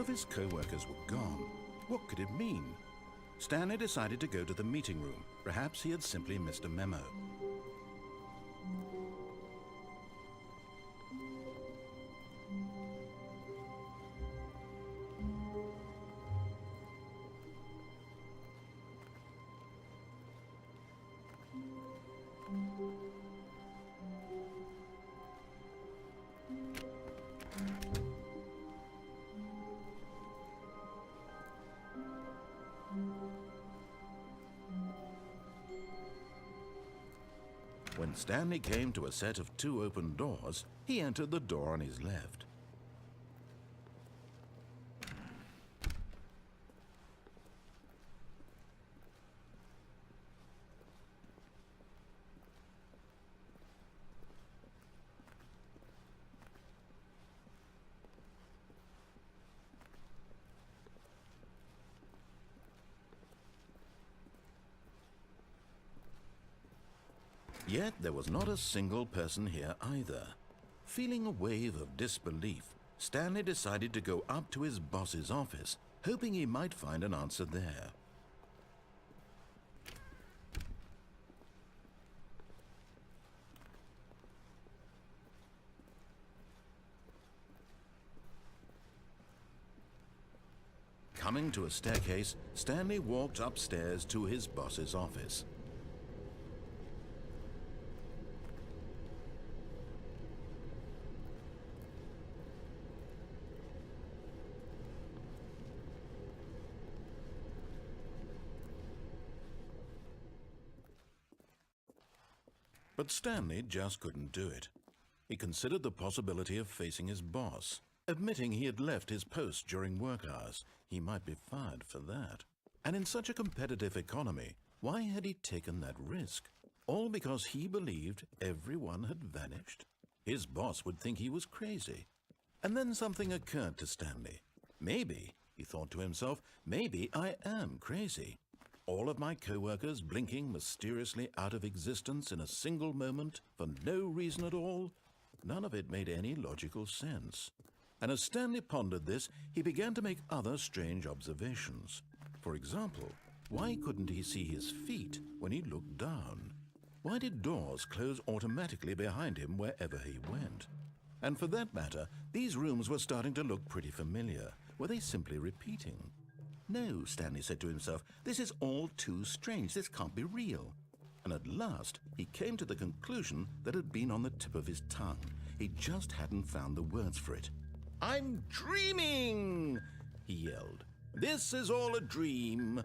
of his co-workers were gone. What could it mean? Stanley decided to go to the meeting room. Perhaps he had simply missed a memo. When Stanley came to a set of 2 open doors, he entered the door on his left. Yet there was not a single person here either. Feeling a wave of disbelief, Stanley decided to go up to his boss's office, hoping he might find an answer there. Coming to a staircase, Stanley walked upstairs to his boss's office. But Stanley just couldn't do it. He considered the possibility of facing his boss. Admitting he had left his post during work hours, he might be fired for that. And in such a competitive economy, why had he taken that risk? All because he believed everyone had vanished? His boss would think he was crazy. And then something occurred to Stanley. Maybe, he thought to himself, maybe I am crazy. All of my co-workers blinking mysteriously out of existence in a single moment for no reason at all? None of it made any logical sense. And as Stanley pondered this, he began to make other strange observations. For example, why couldn't he see his feet when he looked down? Why did doors close automatically behind him wherever he went? And for that matter, these rooms were starting to look pretty familiar. Were they simply repeating? No, Stanley said to himself, this is all too strange. This can't be real. And at last, he came to the conclusion that had been on the tip of his tongue. He just hadn't found the words for it. "I'm dreaming!" he yelled. "This is all a dream."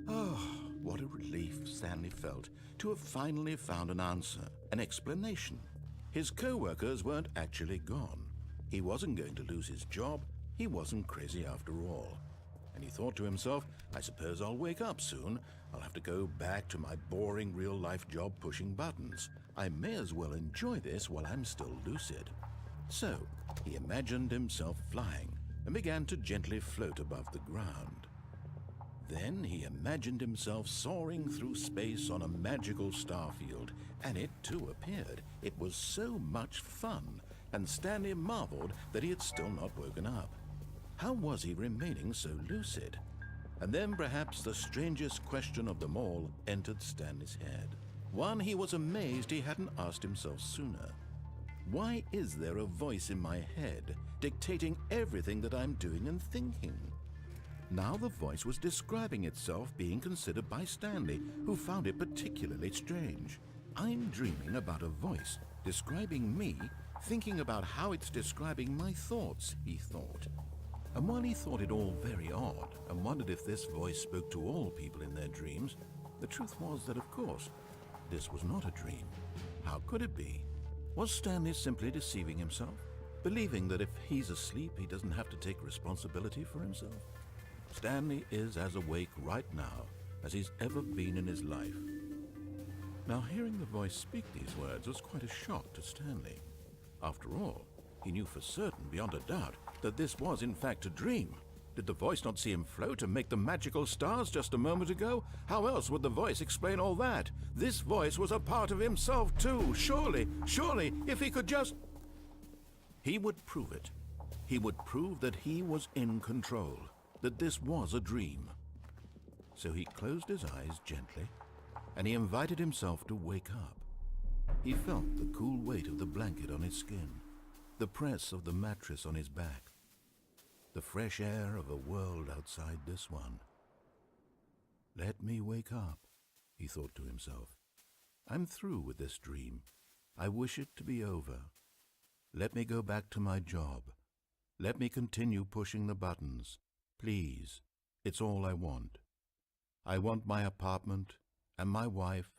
Oh, what a relief Stanley felt to have finally found an answer, an explanation. His co-workers weren't actually gone. He wasn't going to lose his job. He wasn't crazy after all. And he thought to himself, I suppose I'll wake up soon. I'll have to go back to my boring real-life job pushing buttons. I may as well enjoy this while I'm still lucid. So, he imagined himself flying and began to gently float above the ground. Then he imagined himself soaring through space on a magical starfield, and it too appeared. It was so much fun, and Stanley marveled that he had still not woken up. How was he remaining so lucid? And then perhaps the strangest question of them all entered Stanley's head. One he was amazed he hadn't asked himself sooner. Why is there a voice in my head dictating everything that I'm doing and thinking? Now the voice was describing itself being considered by Stanley, who found it particularly strange. I'm dreaming about a voice describing me, thinking about how it's describing my thoughts, he thought. And while he thought it all very odd and wondered if this voice spoke to all people in their dreams, the truth was that, of course, this was not a dream. How could it be? Was Stanley simply deceiving himself, believing that if he's asleep, he doesn't have to take responsibility for himself? Stanley is as awake right now as he's ever been in his life. Now, hearing the voice speak these words was quite a shock to Stanley. After all, he knew for certain, beyond a doubt, that this was in fact a dream. Did the voice not see him float and make the magical stars just a moment ago? How else would the voice explain all that? This voice was a part of himself too. Surely, if he could just... He would prove it. He would prove that he was in control, that this was a dream. So he closed his eyes gently, and he invited himself to wake up. He felt the cool weight of the blanket on his skin, the press of the mattress on his back, the fresh air of a world outside this one. Let me wake up, he thought to himself. I'm through with this dream. I wish it to be over. Let me go back to my job. Let me continue pushing the buttons. Please, it's all I want. I want my apartment, and my wife,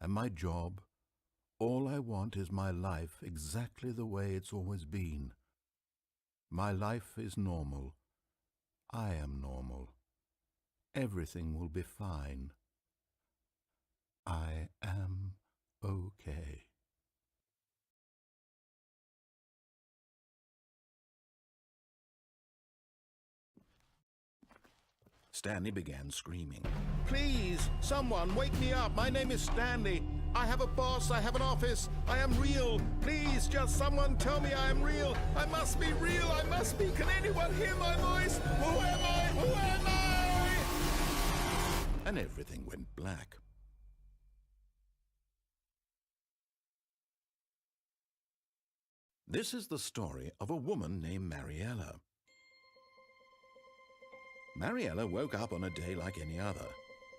and my job. All I want is my life exactly the way it's always been. My life is normal. I am normal. Everything will be fine. I am okay. Stanley began screaming. Please, someone, wake me up. My name is Stanley. I have a boss. I have an office. I am real. Please, just someone tell me I am real. I must be real. I must be. Can anyone hear my voice? Who am I? Who am I? And everything went black. This is the story of a woman named Mariella. Mariella woke up on a day like any other.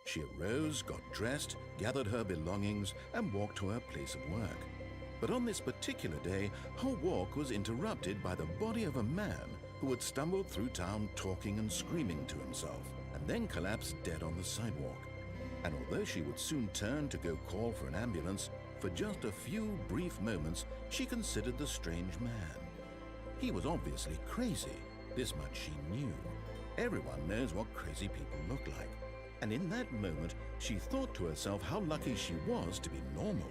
She arose, got dressed, gathered her belongings, and walked to her place of work. But on this particular day, her walk was interrupted by the body of a man who had stumbled through town talking and screaming to himself, and then collapsed dead on the sidewalk. And although she would soon turn to go call for an ambulance, for just a few brief moments she considered the strange man. He was obviously crazy. This much she knew. Everyone knows what crazy people look like. And in that moment, she thought to herself how lucky she was to be normal.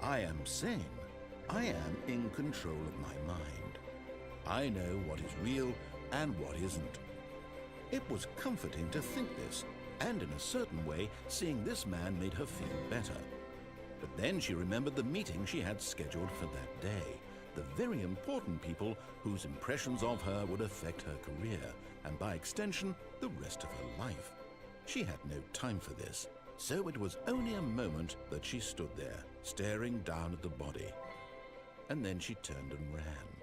I am sane. I am in control of my mind. I know what is real and what isn't. It was comforting to think this, and in a certain way, seeing this man made her feel better. But then she remembered the meeting she had scheduled for that day, the very important people whose impressions of her would affect her career, and by extension, the rest of her life. She had no time for this, so it was only a moment that she stood there, staring down at the body. And then she turned and ran.